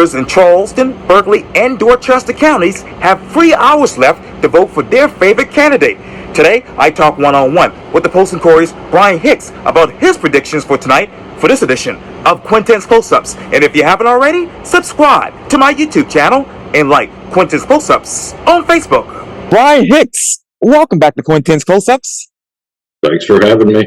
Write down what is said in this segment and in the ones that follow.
Voters in Charleston, Berkeley, and Dorchester counties have 3 hours left to vote for their favorite candidate. Today, I talk one-on-one with the Post and Courier's Brian Hicks about his predictions for tonight for this edition of Quintin's Close-Ups. And if you haven't already, subscribe to my YouTube channel and like Quintin's Close-Ups on Facebook. Brian Hicks, welcome back to Quintin's Close-Ups. Thanks for having me.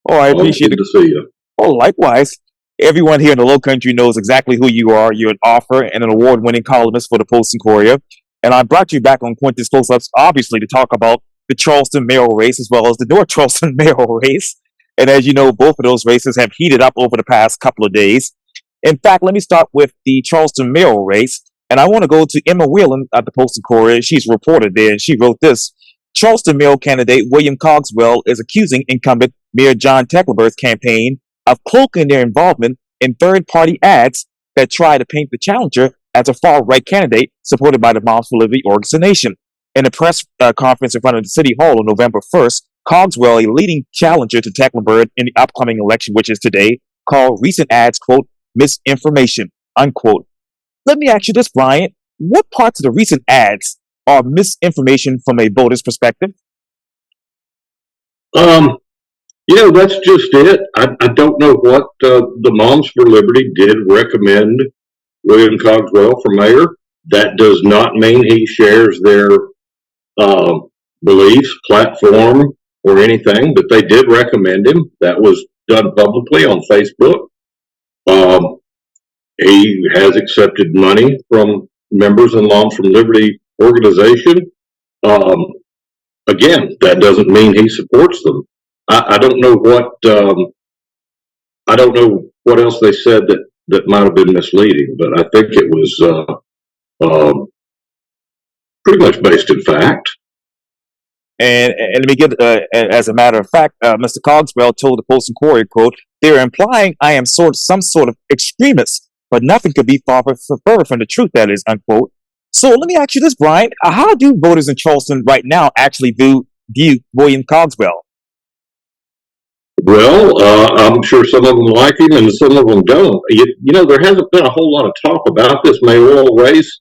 Oh, I appreciate it. Good to see you. Oh, likewise. Everyone here in the Low Country knows exactly who you are. You're an author and an award-winning columnist for the Post and Courier. And I brought you back on Quintin's Close-Ups, obviously, to talk about the Charleston mayoral race as well as the North Charleston mayoral race. And as you know, both of those races have heated up over the past couple of days. In fact, let me start with the Charleston mayoral race. And I want to go to Emma Whelan at the Post and Courier. She's reported there, and she wrote this. Charleston mayoral candidate William Cogswell is accusing incumbent Mayor John Tecklenburg's campaign of cloaking their involvement in third-party ads that try to paint the challenger as a far-right candidate supported by the Moms for Liberty organization. In a press conference in front of the City Hall on November 1st, Cogswell, a leading challenger to Tecklenburg in the upcoming election, which is today, called recent ads, quote, misinformation, unquote. Let me ask you this, Brian. What parts of the recent ads are misinformation from a voter's perspective? That's just it. I don't know what the Moms for Liberty did recommend William Cogswell for mayor. That does not mean he shares their beliefs, platform, or anything, but they did recommend him. That was done publicly on Facebook. He has accepted money from members of the Moms for Liberty organization. Again, that doesn't mean he supports them. I don't know what else they said that might have been misleading, but I think it was pretty much based in fact. And let me get, as a matter of fact, Mr. Cogswell told the Post and Courier, quote, they're implying I am some sort of extremist, but nothing could be further from the truth, that is, unquote. So let me ask you this, Brian. How do voters in Charleston right now actually view William Cogswell? Well, I'm sure some of them like him and some of them don't. There hasn't been a whole lot of talk about this mayoral race.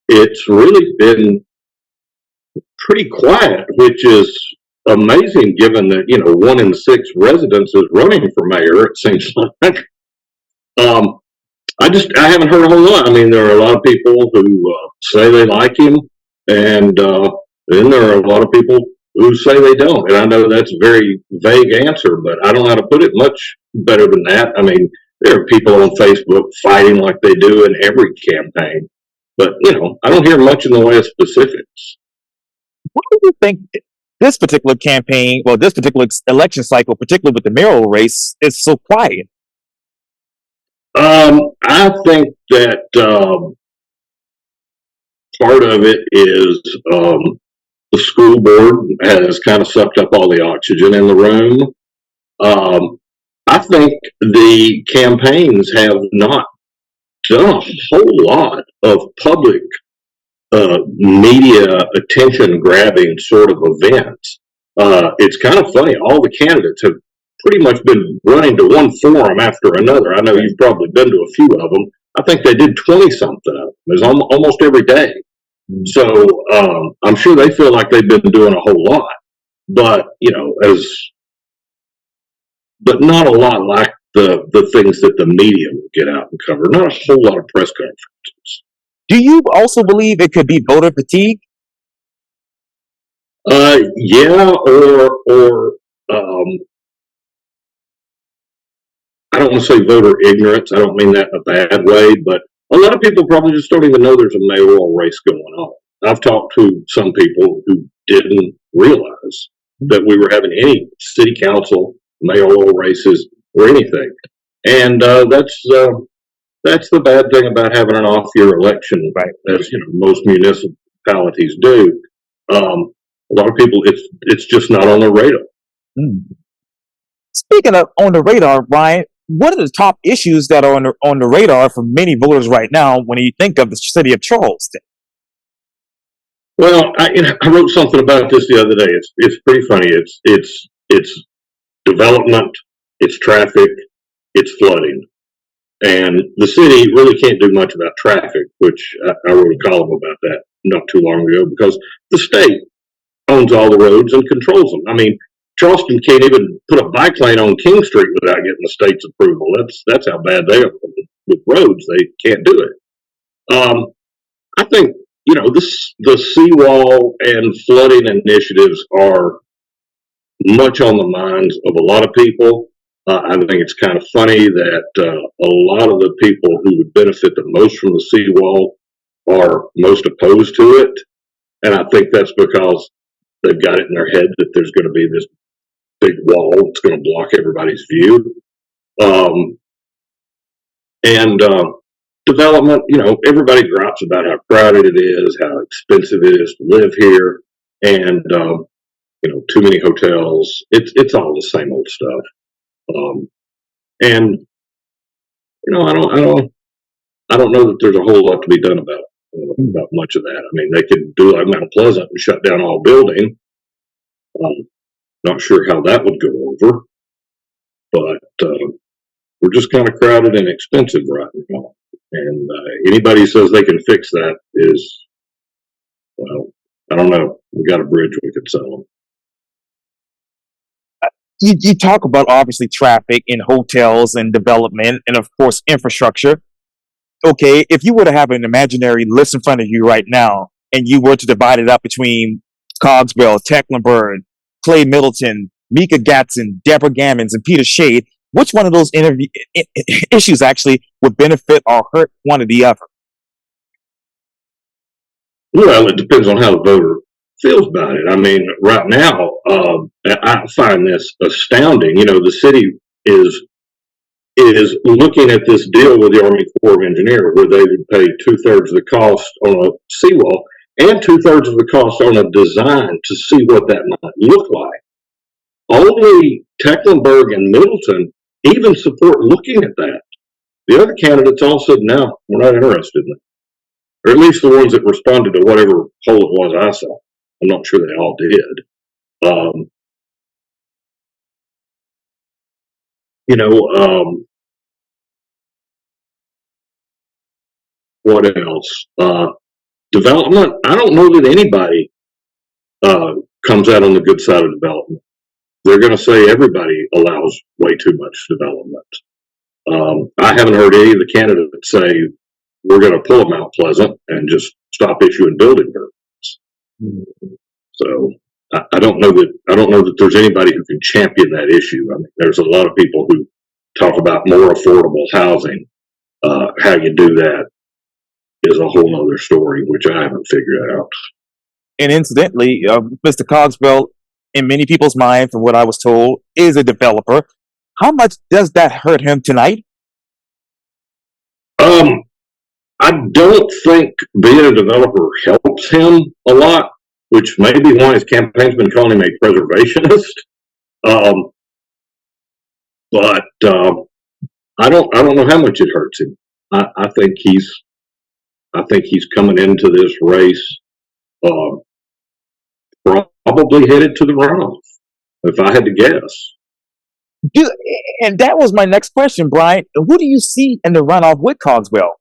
It's really been pretty quiet, which is amazing given that, 1 in 6 residents is running for mayor, it seems like. I haven't heard a whole lot. I mean, there are a lot of people who say they like him, and then there are a lot of people who say they don't. And I know that's a very vague answer, but I don't know how to put it much better than that. I mean, there are people on Facebook fighting like they do in every campaign. But, I don't hear much in the way of specifics. Why do you think this particular campaign, this particular election cycle, particularly with the mayoral race, is so quiet? I think that part of it is the school board has kind of sucked up all the oxygen in the room. I think the campaigns have not done a whole lot of public media attention-grabbing sort of events. It's kind of funny. All the candidates have pretty much been running to one forum after another. I know you've probably been to a few of them. I think they did 20-something of them. There's almost every day. So I'm sure they feel like they've been doing a whole lot, but but not a lot like the things that the media will get out and cover. Not a whole lot of press conferences. Do you also believe it could be voter fatigue? Yeah, or I don't want to say voter ignorance. I don't mean that in a bad way, but a lot of people probably just don't even know there's a mayoral race going on. I've talked to some people who didn't realize that we were having any city council mayoral races or anything. And that's the bad thing about having an off-year election, right? As most municipalities do. A lot of people, it's just not on their radar. Speaking of on the radar, Brian, what are the top issues that are on the radar for many voters right now when you think of the city of Charleston? Well, I wrote something about this the other day. It's pretty funny. It's development, it's traffic, it's flooding. And the city really can't do much about traffic, which I wrote a column about that not too long ago, because the state owns all the roads and controls them. I mean, Charleston can't even put a bike lane on King Street without getting the state's approval. That's how bad they are with roads. They can't do it. I think the seawall and flooding initiatives are much on the minds of a lot of people. I think it's kind of funny that a lot of the people who would benefit the most from the seawall are most opposed to it, and I think that's because they've got it in their head that there's going to be this big wall that's going to block everybody's view. And development, everybody gripes about how crowded it is, how expensive it is to live here, and too many hotels. It's all the same old stuff. And I don't know that there's a whole lot to be done about much of that. I mean, they could do like Mount Pleasant and shut down all building. Not sure how that would go over, but we're just kind of crowded and expensive right now. And anybody who says they can fix that is, well, I don't know. We got a bridge we could sell them. You talk about obviously traffic in hotels and development and of course infrastructure. Okay, if you were to have an imaginary list in front of you right now and you were to divide it up between Cogswell, Tecklenburg, Clay Middleton, Mika Gatson, Deborah Gammons, and Peter Shade, which one of those issues actually would benefit or hurt one or the other? Well, it depends on how the voter feels about it. I mean, right now, I find this astounding. The city is looking at this deal with the Army Corps of Engineers, where they would pay 2/3 of the cost on a seawall and 2/3 of the cost on a design to see what that might look like. Only Tecklenburg and Middleton even support looking at that. The other candidates all said, no, we're not interested in it. Or at least the ones that responded to whatever poll it was I saw. I'm not sure they all did. What else? Development. I don't know that anybody comes out on the good side of development. They're going to say everybody allows way too much development. I haven't heard any of the candidates say we're going to pull them out Pleasant and just stop issuing building permits. So I don't know that there's anybody who can champion that issue. I mean, there's a lot of people who talk about more affordable housing. How you do that is a whole other story, which I haven't figured out. And incidentally, Mr. Cogswell, in many people's mind, from what I was told, is a developer. How much does that hurt him tonight? I don't think being a developer helps him a lot, which may be why his campaign's been calling him a preservationist. But I don't know how much it hurts him. I think he's coming into this race probably headed to the runoff, if I had to guess. And that was my next question, Brian. Who do you see in the runoff with Cogswell?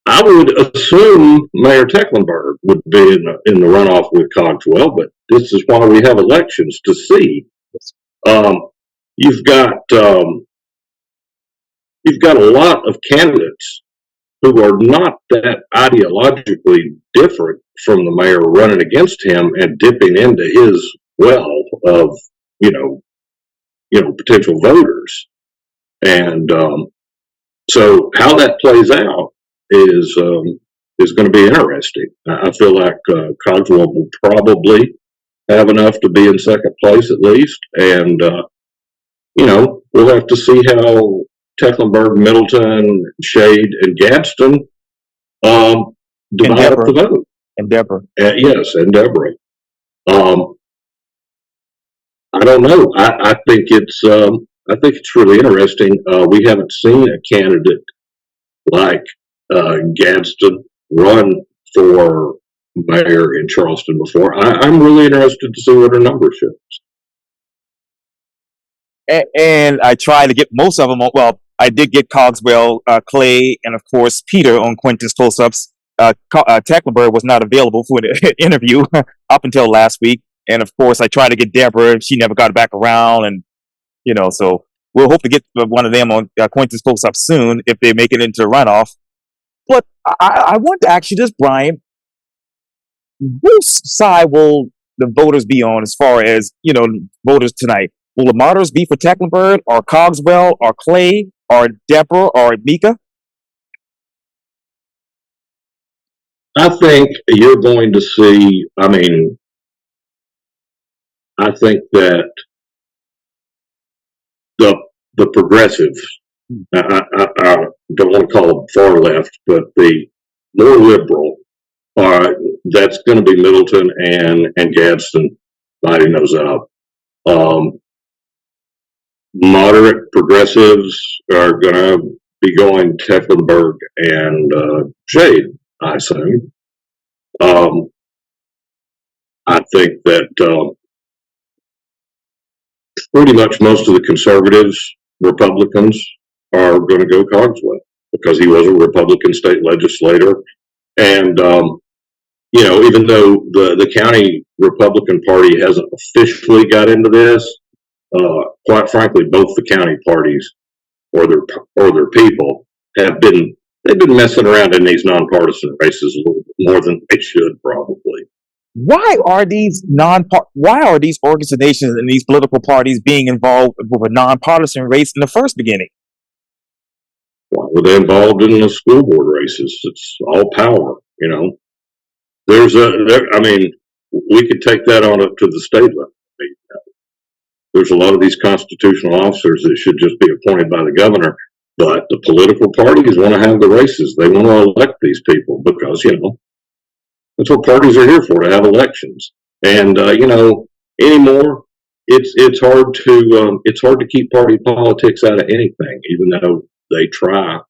I would assume Mayor Tecklenburg would be in the runoff with Cogswell, but this is why we have elections, to see. You've got a lot of candidates who are not that ideologically different from the mayor running against him and dipping into his well of potential voters. And so how that plays out is going to be interesting. I feel like Cogswell will probably have enough to be in second place at least, and we'll have to see how Tecklenburg, Middleton, Shade, and Gadsden divide up the vote. And Deborah. Yes, and Deborah. I don't know. I think it's really interesting. We haven't seen a candidate like Gadsden run for mayor in Charleston before. I'm really interested to see what her number shows. and I tried to get most of them on. Well, I did get Cogswell, Clay, and of course Peter on Quintin's close-ups. Tecklenburg was not available for an interview up until last week, and of course I tried to get Deborah. She never got back around, and so we'll hope to get one of them on Quintin's close-ups soon if they make it into the runoff. But I want to ask you this, Brian: whose side will the voters be on as far as voters tonight? Will the moderates be for Tecklenburg, or Cogswell, or Clay, or Deborah, or Mika? I think you're going to see, I think that the progressives, I don't want to call them far left, but the more liberal, that's going to be Middleton and Gadsden lighting those up. Moderate progressives are going to be going Tecklenburg and Shade, I assume. I think that pretty much most of the conservatives, Republicans, are going to go Cogswell because he was a Republican state legislator. And, even though the county Republican Party hasn't officially got into this, quite frankly, both the county parties or their people they've been messing around in these nonpartisan races a little bit more than they should probably. Why are these organizations and these political parties being involved with a nonpartisan race in the first beginning? Why were they involved in the school board races? It's all power, we could take that on up to the state level. There's a lot of these constitutional officers that should just be appointed by the governor, but the political parties want to have the races. They want to elect these people because, that's what parties are here for, to have elections. And, anymore, it's hard to keep party politics out of anything, even though they try,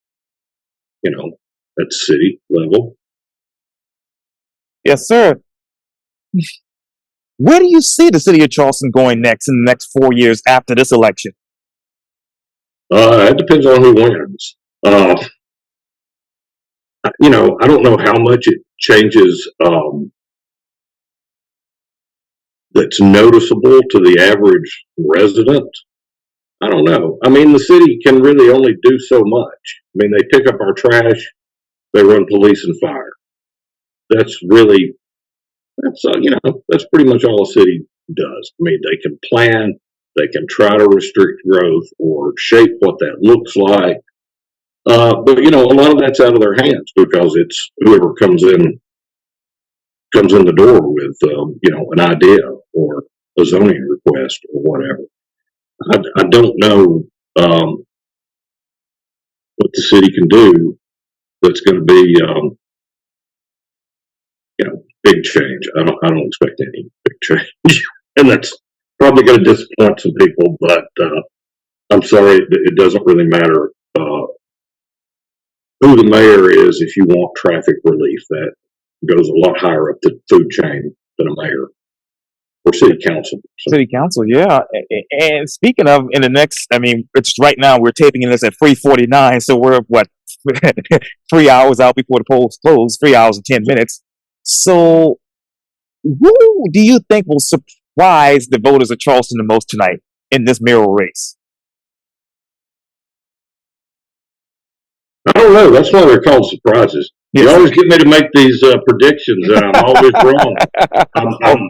at city level. Yes, sir. Where do you see the city of Charleston going next in the next 4 years after this election? It depends on who wins. I don't know how much it changes that's noticeable to the average resident. I don't know. The city can really only do so much. They pick up our trash, they run police and fire. That's pretty much all a city does. They can plan, they can try to restrict growth or shape what that looks like. But a lot of that's out of their hands because it's whoever comes in the door with an idea or a zoning request or whatever. I don't know what the city can do that's going to be big change. I don't expect any big change, and that's probably going to disappoint some people. But I'm sorry, it doesn't really matter who the mayor is if you want traffic relief. That goes a lot higher up the food chain than a mayor or city council. So. City council, yeah. And speaking of, in the next, it's right now we're taping this at 3:49, so we're 3 hours out before the polls close, 3 hours and 10 minutes. So, who do you think will surprise the voters of Charleston the most tonight in this mayoral race? I don't know. That's why they're called surprises. Yes. You always get me to make these predictions, and I'm always wrong.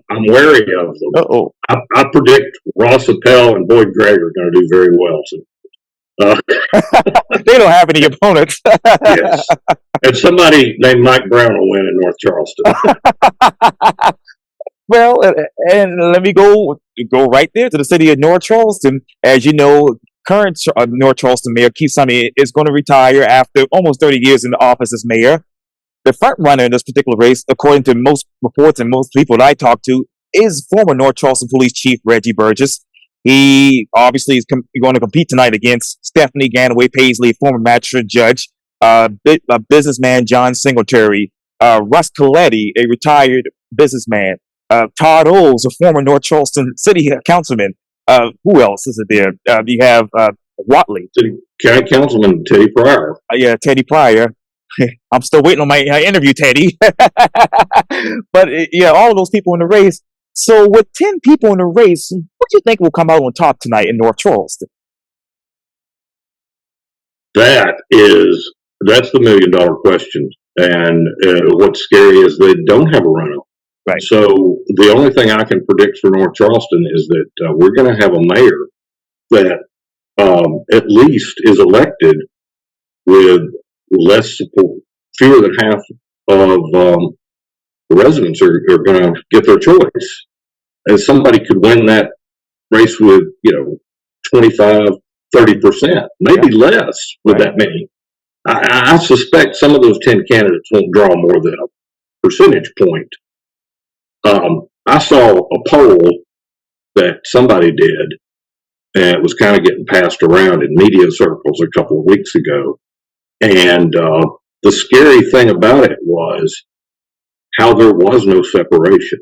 I'm wary of them. Uh-oh. I predict Ross Appel and Boyd Gregg are going to do very well. So, they don't have any opponents. Yes. And somebody named Mike Brown will win in North Charleston. Well, and let me go right there to the city of North Charleston. As you know, current North Charleston Mayor Keith Sunny is going to retire after almost 30 years in the office as mayor. The front runner in this particular race, according to most reports and most people that I talk to, is former North Charleston Police Chief Reggie Burgess. He obviously is going to compete tonight against Stephanie Ganaway Paisley, former magistrate judge, a businessman John Singletary, Russ Coletti, a retired businessman, Todd Oles, a former North Charleston City councilman, who else is it there? You have Watley. City County Councilman Teddy Pryor. Yeah, Teddy Pryor. I'm still waiting on my interview, Teddy. But yeah, all of those people in the race. So with 10 people in the race, what do you think will come out on top tonight in North Charleston? That's the $1 million question. And what's scary is they don't have a runoff. Right. So the only thing I can predict for North Charleston is that we're going to have a mayor that at least is elected with less support. Fewer than half of the residents are going to get their choice. And somebody could win that race with, 25, 30%, maybe less with that many. I suspect some of those 10 candidates won't draw more than a percentage point. I saw a poll that somebody did, and it was kind of getting passed around in media circles a couple of weeks ago. And the scary thing about it was how there was no separation.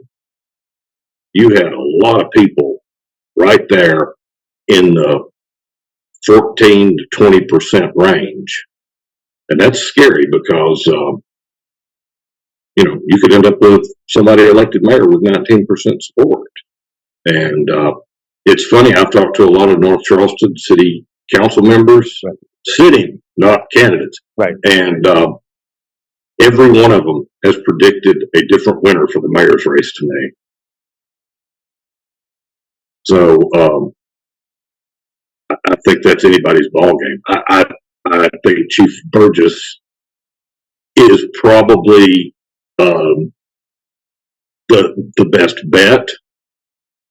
You had a lot of people right there in the 14 to 20% range. And that's scary because, you could end up with somebody elected mayor with 19% support. And it's funny, I've talked to a lot of North Charleston city council members, sitting, not candidates. Right. And every one of them has predicted a different winner for the mayor's race to me. So I think that's anybody's ballgame. I think Chief Burgess is probably the best bet.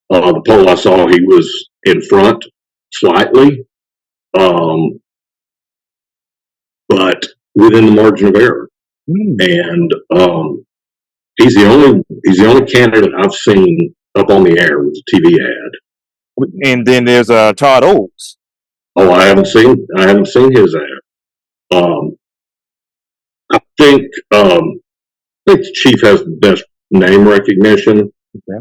The poll I saw, he was in front slightly, but within the margin of error. And he's the only candidate I've seen up on the air with a TV ad. And then there's Todd Oaks. Oh, I haven't seen his ad. I think the chief has the best name recognition. Okay.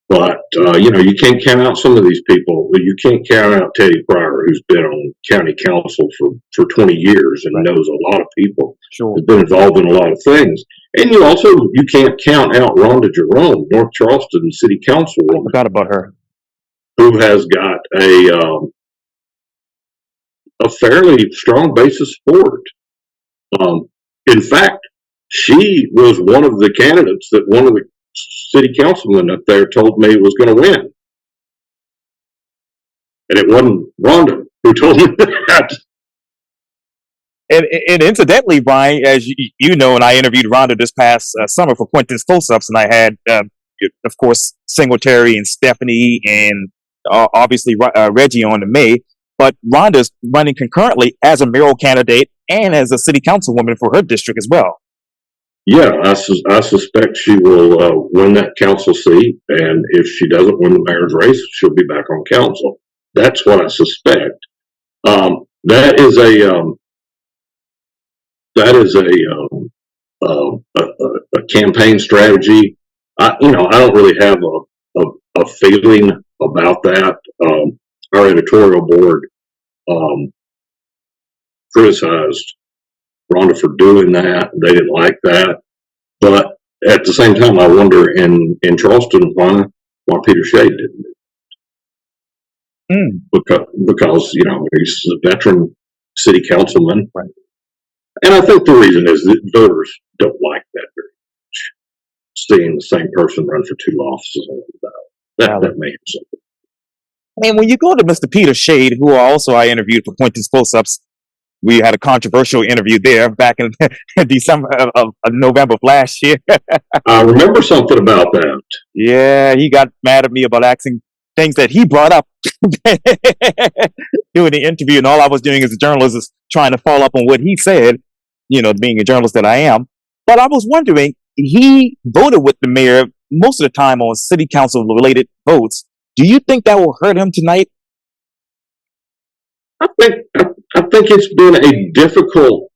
But you can't count out some of these people. You can't count out Teddy Pryor, who's been on county council for 20 years and knows a lot of people. Sure. Has been involved in a lot of things. And you can't count out Rhonda Jerome, North Charleston City Councilwoman. I forgot about her. Who has got a fairly strong base of support. In fact, she was one of the candidates that one of the city councilmen up there told me was going to win. And it wasn't Rhonda who told me that. And incidentally, Brian, as you know, and I interviewed Rhonda this past summer for Quintin's Close-Ups, and I had, of course, Singletary and Stephanie and obviously Reggie on in May. But Rhonda's running concurrently as a mayoral candidate and as a city councilwoman for her district as well. Yeah, I suspect she will win that council seat, and if she doesn't win the mayor's race, she'll be back on council. That's what I suspect. That is a campaign strategy. I don't really have a feeling about that. Our editorial board criticized Rhonda for doing that. They didn't like that. But at the same time, I wonder in Charleston why Peter Shade didn't do it. Because he's a veteran city councilman. Right. And I think the reason is that voters don't like that very much. Seeing the same person run for two offices on the ballot. That may have something. And when you go to Mr. Peter Shade, who also I interviewed for Quintin's Close-Ups, we had a controversial interview there back in December of November of last year. I remember something about that. Yeah, he got mad at me about asking things that he brought up doing the interview, and all I was doing as a journalist is trying to follow up on what he said, being a journalist that I am. But I was wondering, he voted with the mayor most of the time on city council related votes. Do you think that will hurt him tonight? I think it's been a difficult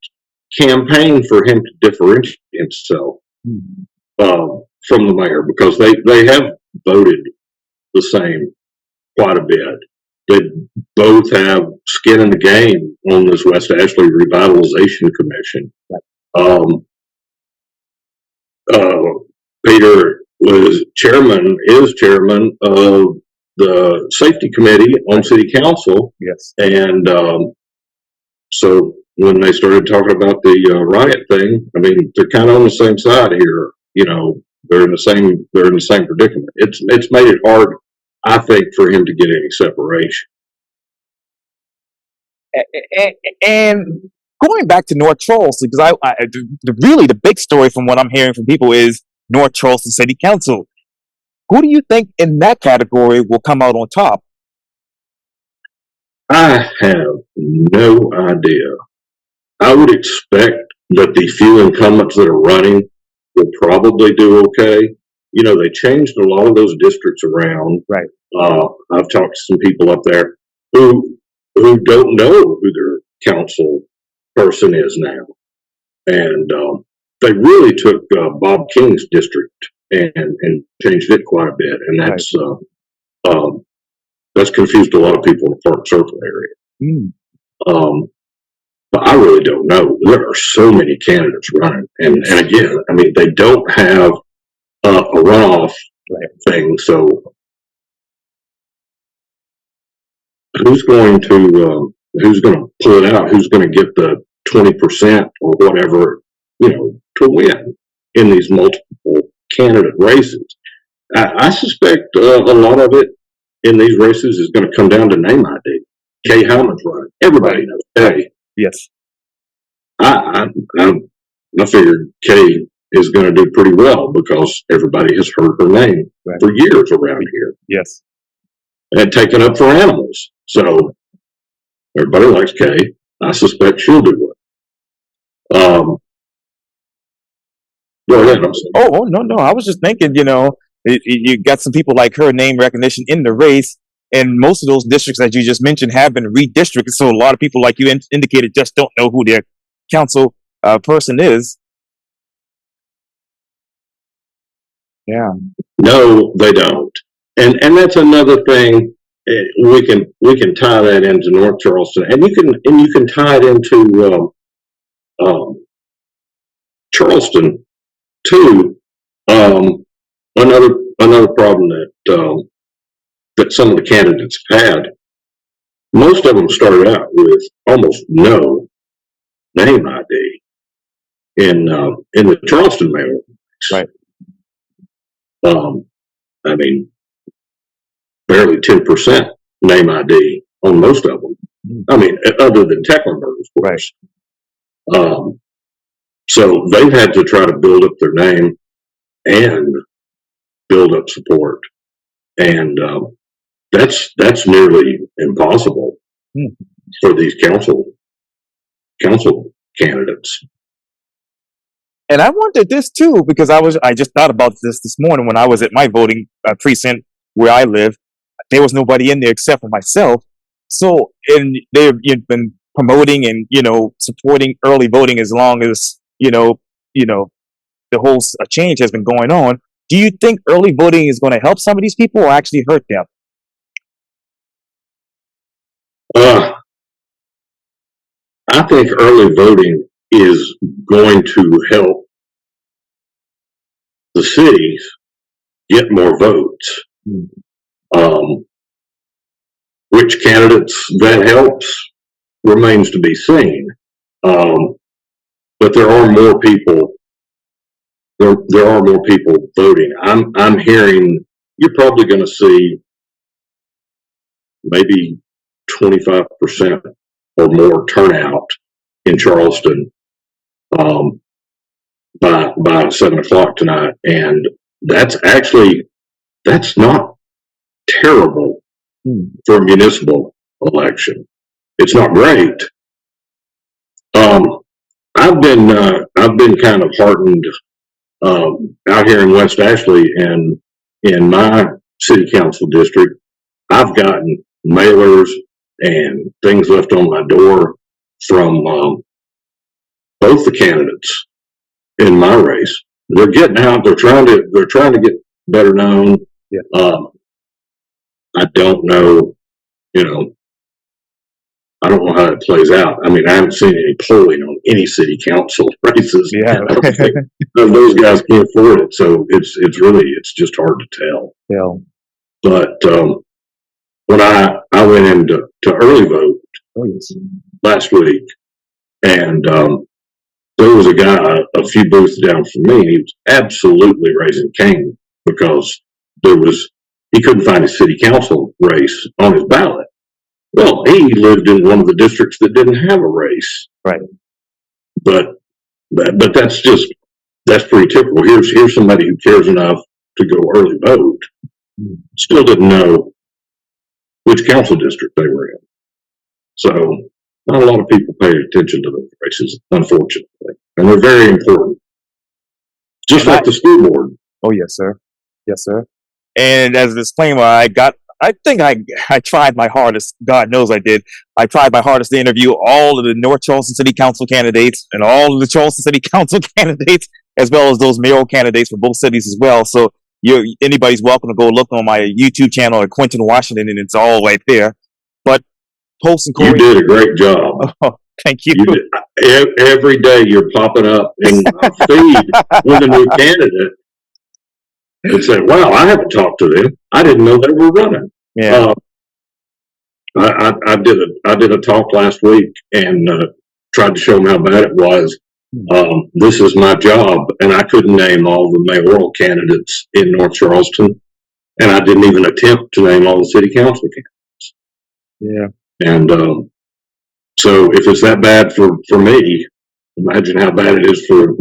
campaign for him to differentiate himself from the mayor, because they have voted the same quite a bit. They both have skin in the game on this West Ashley Revitalization Commission. Um, Peter is chairman of the safety committee on city council. Yes. And so when they started talking about the riot thing, I mean, they're kind of on the same side here. You know, they're in the same predicament. It's made it hard, I think, for him to get any separation. And going back to North Charleston, because really the big story from what I'm hearing from people is North Charleston City Council. Who do you think in that category will come out on top? I have no idea. I would expect that the few incumbents that are running will probably do okay. You know, they changed a lot of those districts around. Right. I've talked to some people up there who don't know who their council person is now. And they really took Bob King's district and changed it quite a bit. And that's confused a lot of people in the Park Circle area. But I really don't know. There are so many candidates running. And again, I mean, they don't have a runoff thing. So who's going to pull it out? Who's going to get the 20% or whatever, you know, to win in these multiple candidate races? I suspect a lot of it in these races is going to come down to name ID. Kay Hyman's running. Everybody knows Kay. Yes. I figured Kay is going to do pretty well because everybody has heard her name for years around here. Yes. And taken up for animals. So everybody likes Kay. I suspect she'll do well. Go ahead. Oh, no. I was just thinking, you know, you got some people like her name recognition in the race. And most of those districts that you just mentioned have been redistricted. So a lot of people, like you indicated, just don't know who their council person is. Yeah. No, they don't. And that's another thing. We can tie that into North Charleston, and you can tie it into Charleston too. Another problem that some of the candidates have had. Most of them started out with almost no name ID in the Charleston mail. Right. I mean, barely 10% name ID on most of them. I mean, other than Tecklenburg, of course. Right. So they've had to try to build up their name and build up support, and that's nearly impossible for these council candidates. And I wondered this too, because I just thought about this morning when I was at my voting precinct where I live. There was nobody in there except for myself. So, and they've been promoting and, you know, supporting early voting as long as, you know, the whole change has been going on. Do you think early voting is going to help some of these people or actually hurt them? I think early voting is going to help the cities get more votes. Which candidates that helps remains to be seen. But there are more people. There are more people voting. I'm hearing you're probably going to see maybe 25% or more turnout in Charleston by 7 o'clock tonight, and that's not terrible for a municipal election. It's not great. I've been kind of heartened out here in West Ashley and in my city council district. I've gotten mailers and things left on my door from both the candidates in my race. They're getting out. They're trying to get better known. Yeah. I don't know, you know, I don't know how it plays out. I mean, I haven't seen any polling on any city council races. Yeah. I don't think those guys can afford it, so it's just hard to tell. Yeah. But when I went into early vote last week, and there was a guy a few booths down from me, and he was absolutely raising Cain because he couldn't find a city council race on his ballot. Well, he lived in one of the districts that didn't have a race. Right. But that's pretty typical. Here's somebody who cares enough to go early vote, still didn't know which council district they were in. So not a lot of people pay attention to those races, unfortunately. And they're very important. Just like the school board. Oh, yes, sir. Yes, sir. And as a disclaimer, I think I tried my hardest. God knows I did. I tried my hardest to interview all of the North Charleston City Council candidates and all of the Charleston City Council candidates, as well as those mayoral candidates for both cities as well. So anybody's welcome to go look on my YouTube channel at Quintin, Washington, and it's all right there. But Post and Courier, you did a great job. Oh, thank you. Every day you're popping up in my feed with a new candidate. And say, wow, I haven't talked to them. I didn't know they were running. Yeah. I did a talk last week and tried to show them how bad it was. This is my job, and I couldn't name all the mayoral candidates in North Charleston, and I didn't even attempt to name all the city council candidates. Yeah. And so if it's that bad for me, imagine how bad it is for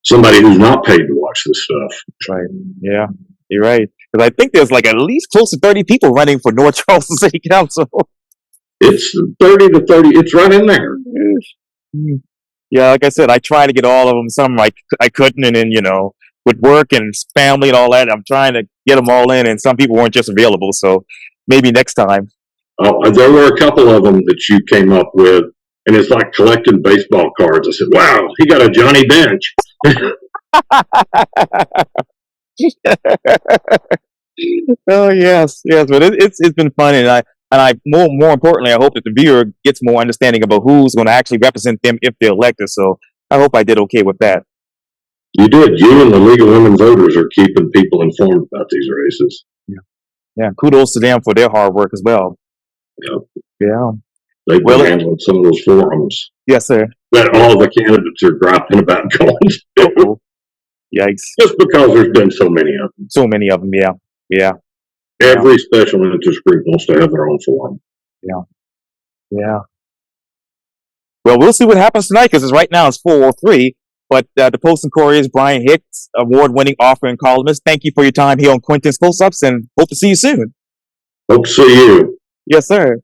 somebody who's not paid to watch this stuff. Right. Yeah, you're right. Because I think there's like at least close to 30 people running for North Charleston City Council. It's 30 to 30. It's right in there. Yeah, like I said, I tried to get all of them. Some I couldn't, and then with work and family and all that, I'm trying to get them all in, and some people weren't just available. So maybe next time. There were a couple of them that you came up with, and it's like collecting baseball cards. I said, "Wow, he got a Johnny Bench." Oh yes, but it's been fun, and I more importantly, I hope that the viewer gets more understanding about who's going to actually represent them if they're elected. So I hope I did okay with that. You did. You and the League of Women Voters are keeping people informed about these races. Yeah. Kudos to them for their hard work as well. Yeah. They've been handling some of those forums. Yes, sir. That all the candidates are griping about going to. Yikes. Just because there's been so many of them. So many of them, yeah. Every special interest group wants to have their own forum. Yeah. Well, we'll see what happens tonight, because right now it's 4:03. But the Post and Courier's Brian Hicks, award-winning author and columnist, thank you for your time here on Quintin's Close-Ups, and hope to see you soon. Hope to see you. Yes, sir.